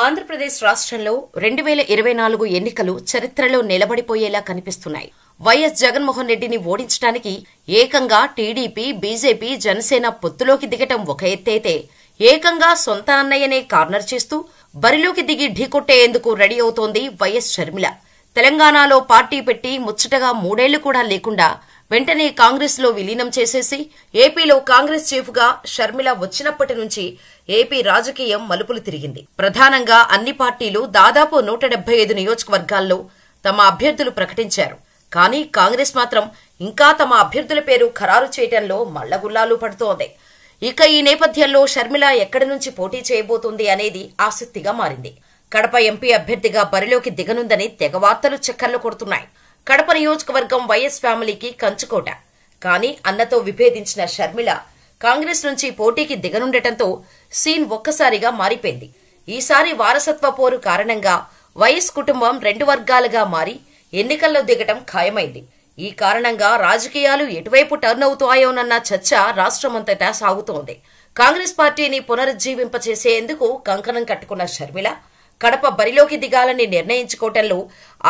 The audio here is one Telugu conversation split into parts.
ఆంధ్రప్రదేశ్ రాష్ట్రంలో 2024 ఎన్నికలు చరిత్రలో నిలబడిపోయేలా కనిపిస్తున్నాయి. వైఎస్ జగన్మోహన్ రెడ్డిని ఓడించడానికి ఏకంగా టీడీపీ, బీజేపీ, జనసేన పొత్తులోకి దిగటం ఒక ఎత్తైతే, ఏకంగా సొంత అన్నయ్యనే కార్నర్ చేస్తూ బరిలోకి దిగి ఢీకొట్టేందుకు రెడీ అవుతోంది వైఎస్ షర్మిల. తెలంగాణలో పార్టీ పెట్టి ముచ్చటగా 3 ఏళ్లు కూడా లేకుండా వెంటనే కాంగ్రెస్ లో విలీనం చేసేసి ఏపీలో కాంగ్రెస్ చీఫ్ గా షర్మిల వచ్చినప్పటి నుంచి ఏపీ రాజకీయం మలుపులు తిరిగింది. ప్రధానంగా అన్ని పార్టీలు దాదాపు 175 నియోజకవర్గాల్లో తమ అభ్యర్థులు ప్రకటించారు. కానీ కాంగ్రెస్ మాత్రం ఇంకా తమ అభ్యర్థుల పేరు ఖరారు చేయడంలో మళ్లగుల్లాలు పడుతోంది. ఇక ఈ నేపథ్యంలో షర్మిల ఎక్కడి నుంచి పోటీ చేయబోతుంది అనేది ఆసక్తిగా మారింది. కడప ఎంపీ అభ్యర్థిగా బరిలోకి దిగనుందని తెగ వార్తలు చక్కర్లు కొడుతున్నాయి. కడప నియోజకవర్గం వైఎస్ ఫ్యామిలీకి కంచుకోట. కానీ అన్నతో విభేదించిన షర్మిల కాంగ్రెస్ నుంచి పోటీకి దిగనుండటంతో సీన్ ఒక్కసారిగా మారిపోయింది. ఈసారి వారసత్వ పోరు కారణంగా వైఎస్ కుటుంబం 2 వర్గాలుగా మారి ఎన్నికల్లో దిగటం ఖాయమైంది. ఈ కారణంగా రాజకీయాలు ఎటువైపు టర్న్ అవుతాయోనన్న చర్చ రాష్ట్రమంతటా సాగుతోంది. కాంగ్రెస్ పార్టీని పునరుజ్జీవింపచేసేందుకు కంకణం కట్టుకున్న షర్మిల కడప బరిలోకి దిగాలని నిర్ణయించుకోవటంలో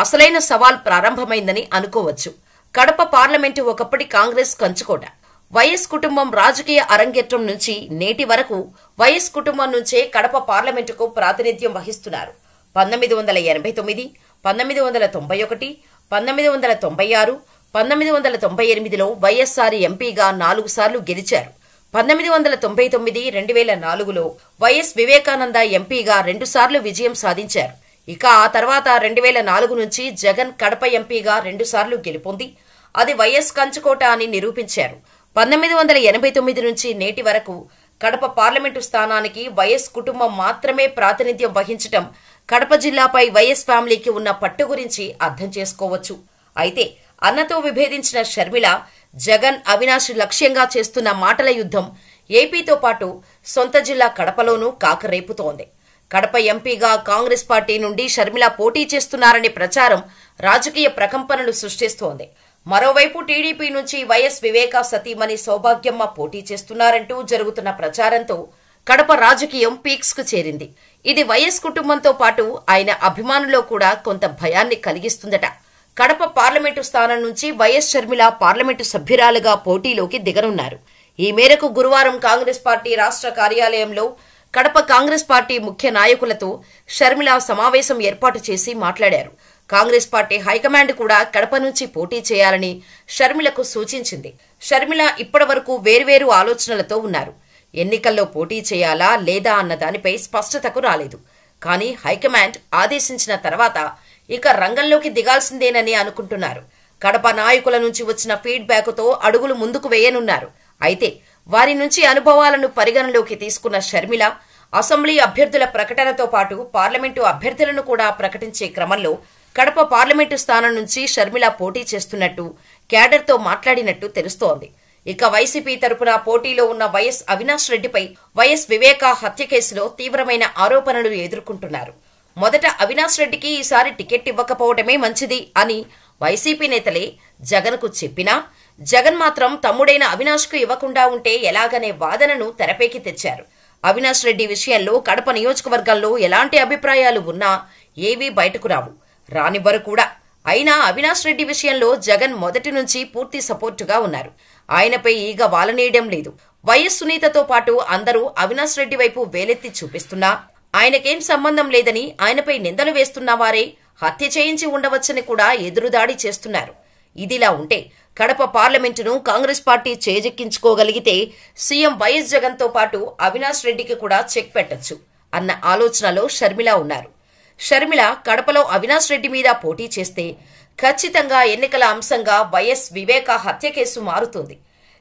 అసలైన సవాల్ ప్రారంభమైందని అనుకోవచ్చు. కడప పార్లమెంటు ఒకప్పటి కాంగ్రెస్ కంచుకోట. వైఎస్ కుటుంబం రాజకీయ అరంగేట్రం నుంచి నేటి వరకు వైఎస్ కుటుంబం నుంచే కడప పార్లమెంటుకు ప్రాతినిధ్యం వహిస్తున్నారు. 1989, 1991, 1996, 1998లో వైఎస్ఆర్ ఎంపీగా 4 సార్లు గెలిచారు. 1999, 2004లో వైఎస్ వివేకానంద ఎంపీగా 2 సార్లు విజయం సాధించారు. ఇక ఆ తర్వాత 2004 నుంచి జగన్ కడప ఎంపీగా 2 సార్లు గెలుపొంది అది వైఎస్ కంచుకోట అని నిరూపించారు. 1989 నుంచి నేటి వరకు కడప పార్లమెంటు స్థానానికి వైఎస్ కుటుంబం మాత్రమే ప్రాతినిధ్యం వహించటం కడప జిల్లాపై వైఎస్ ఫ్యామిలీకి ఉన్న పట్టు గురించి అర్థం చేసుకోవచ్చు. అయితే అన్నతో విభేదించిన షర్మిల జగన్, అవినాష్ లక్ష్యంగా చేస్తున్న మాటల యుద్ధం ఏపీతో పాటు సొంత జిల్లా కడపలోనూ కాకరేపుతోంది. కడప ఎంపీగా కాంగ్రెస్ పార్టీ నుండి షర్మిల పోటీ చేస్తున్నారనే ప్రచారం రాజకీయ ప్రకంపనలు సృష్టిస్తోంది. మరోవైపు టీడీపీ నుంచి వైఎస్ వివేకా సతీమణి సౌభాగ్యమ్మ పోటీ చేస్తున్నారంటూ జరుగుతున్న ప్రచారంతో కడప రాజకీయం పీక్స్ కు చేరింది. ఇది వైఎస్ కుటుంబంతో పాటు ఆయన అభిమానుల్లో కూడా కొంత భయాన్ని కలిగిస్తుందట. కడప పార్లమెంటు స్థానం నుంచి వైఎస్ షర్మిల పార్లమెంటు సభ్యురాలుగా పోటీలోకి దిగనున్నారు. ఈ మేరకు గురువారం కాంగ్రెస్ పార్టీ రాష్ట్ర కార్యాలయంలో కడప కాంగ్రెస్ పార్టీ ముఖ్య నాయకులతో షర్మిల సమావేశం ఏర్పాటు చేసి మాట్లాడారు. కాంగ్రెస్ పార్టీ హైకమాండ్ కూడా కడప నుంచి పోటీ చేయాలని షర్మిలకు సూచించింది. షర్మిల ఇప్పటి వరకు వేర్వేరు ఆలోచనలతో ఉన్నారు. ఎన్నికల్లో పోటీ చేయాలా లేదా అన్న దానిపై స్పష్టతకు రాలేదు. కానీ హైకమాండ్ ఆదేశించిన తర్వాత ఇక రంగంలోకి దిగాల్సిందేనని అనుకుంటున్నారు. కడప నాయకుల నుంచి వచ్చిన ఫీడ్బ్యాక్తో అడుగులు ముందుకు వేయనున్నారు. అయితే వారి నుంచి అనుభవాలను పరిగణలోకి తీసుకున్న షర్మిల అసెంబ్లీ అభ్యర్థుల ప్రకటనతో పాటు పార్లమెంటు అభ్యర్థులను కూడా ప్రకటించే క్రమంలో కడప పార్లమెంటు స్థానం నుంచి షర్మిల పోటీ చేస్తున్నట్టు క్యాడర్తో మాట్లాడినట్టు తెలుస్తోంది. ఇక వైసీపీ తరపున పోటీలో ఉన్న వైఎస్ అవినాష్ రెడ్డిపై వైఎస్ వివేకా హత్య కేసులో తీవ్రమైన ఆరోపణలు ఎదుర్కొంటున్నారు. మొదట అవినాష్ రెడ్డికి ఈసారి టికెట్ ఇవ్వకపోవడమే మంచిది అని వైసీపీ నేతలే జగన్కు చెప్పినా జగన్ మాత్రం తమ్ముడైన అవినాష్ కు ఇవ్వకుండా ఉంటే ఎలాగనే వాదనను తెరపైకి తెచ్చారు. అవినాష్ రెడ్డి విషయంలో కడప నియోజకవర్గంలో ఎలాంటి అభిప్రాయాలు ఉన్నా ఏవీ బయటకు రానివ్వరు కూడా. అయినా అవినాష్ రెడ్డి విషయంలో జగన్ మొదటి నుంచి పూర్తి సపోర్టుగా ఉన్నారు. ఆయనపై ఈగ వాలనేయడం లేదు. వైఎస్ సునీతతో పాటు అందరూ అవినాష్ రెడ్డి వైపు వేలెత్తి చూపిస్తున్నా ఆయనకేం సంబంధం లేదని ఆయనపై నిందలు వేస్తున్న వారే హత్య చేయించి ఉండవచ్చని కూడా ఎదురుదాడి చేస్తున్నారు. ఇదిలా ఉంటే కడప పార్లమెంటును కాంగ్రెస్ పార్టీ చేజెక్కించుకోగలిగితే సీఎం వైఎస్ జగన్ తో పాటు అవినాష్ రెడ్డికి కూడా చెక్ పెట్టొచ్చు అన్న ఆలోచనలో షర్మిల ఉన్నారు. షర్మిల కడపలో అవినాష్ రెడ్డి మీద పోటీ చేస్తే ఖచ్చితంగా ఎన్నికల అంశంగా వైఎస్ వివేకా హత్య కేసు మారుతుంది.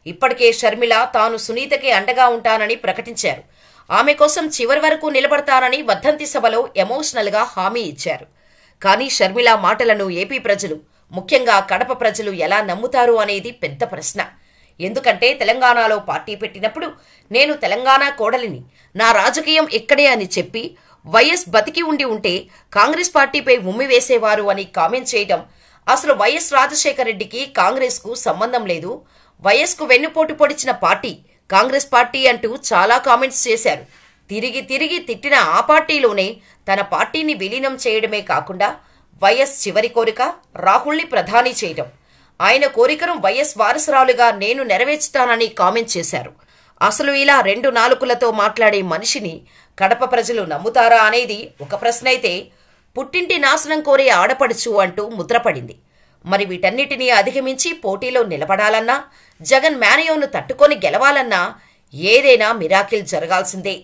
ఇప్పటికే షర్మిల తాను సునీతకే అండగా ఉంటానని ప్రకటించారు. ఆమె కోసం చివరి వరకు నిలబడతానని వర్ధంతి సభలో ఎమోషనల్ గా హామీ ఇచ్చారు. కానీ షర్మిల మాటలను ఏపీ ప్రజలు, ముఖ్యంగా కడప ప్రజలు ఎలా నమ్ముతారు అనేది పెద్ద ప్రశ్న. ఎందుకంటే తెలంగాణలో పార్టీ పెట్టినప్పుడు నేను తెలంగాణ కోడలిని, నా రాజకీయం ఇక్కడే అని చెప్పి వైఎస్ బతికి ఉంటే కాంగ్రెస్ పార్టీపై ఉమ్మి వేసేవారు అని కామెంట్ చేయడం, అసలు వైఎస్ రాజశేఖర రెడ్డికి కాంగ్రెస్ కు సంబంధం లేదు, వైఎస్ కు వెన్నుపోటు పొడిచిన పార్టీ కాంగ్రెస్ పార్టీ అంటూ చాలా కామెంట్స్ చేశారు. తిరిగి తిరిగి తిట్టిన ఆ పార్టీలోనే తన పార్టీని విలీనం చేయడమే కాకుండా వైఎస్ చివరి కోరిక రాహుల్ని ప్రధాని చేయడం. ఆయన కోరికను వైఎస్ వారసురాలుగా నేను నెరవేర్చుతానని కామెంట్ చేశారు. అసలు ఇలా 2 నాలుకలతో మాట్లాడే మనిషిని కడప ప్రజలు నమ్ముతారా అనేది ఒక ప్రశ్న అయితే, పుట్టింటి నాశనం కోరే ఆడపడుచు అంటూ ముద్రపడింది. మరి వీటన్నిటినీ అధిగమించి పోటీలో నిలబడాలన్నా, జగన్ మేనియోను తట్టుకొని గెలవాలన్నా ఏదైనా మిరాకిల్ జరగాల్సిందే.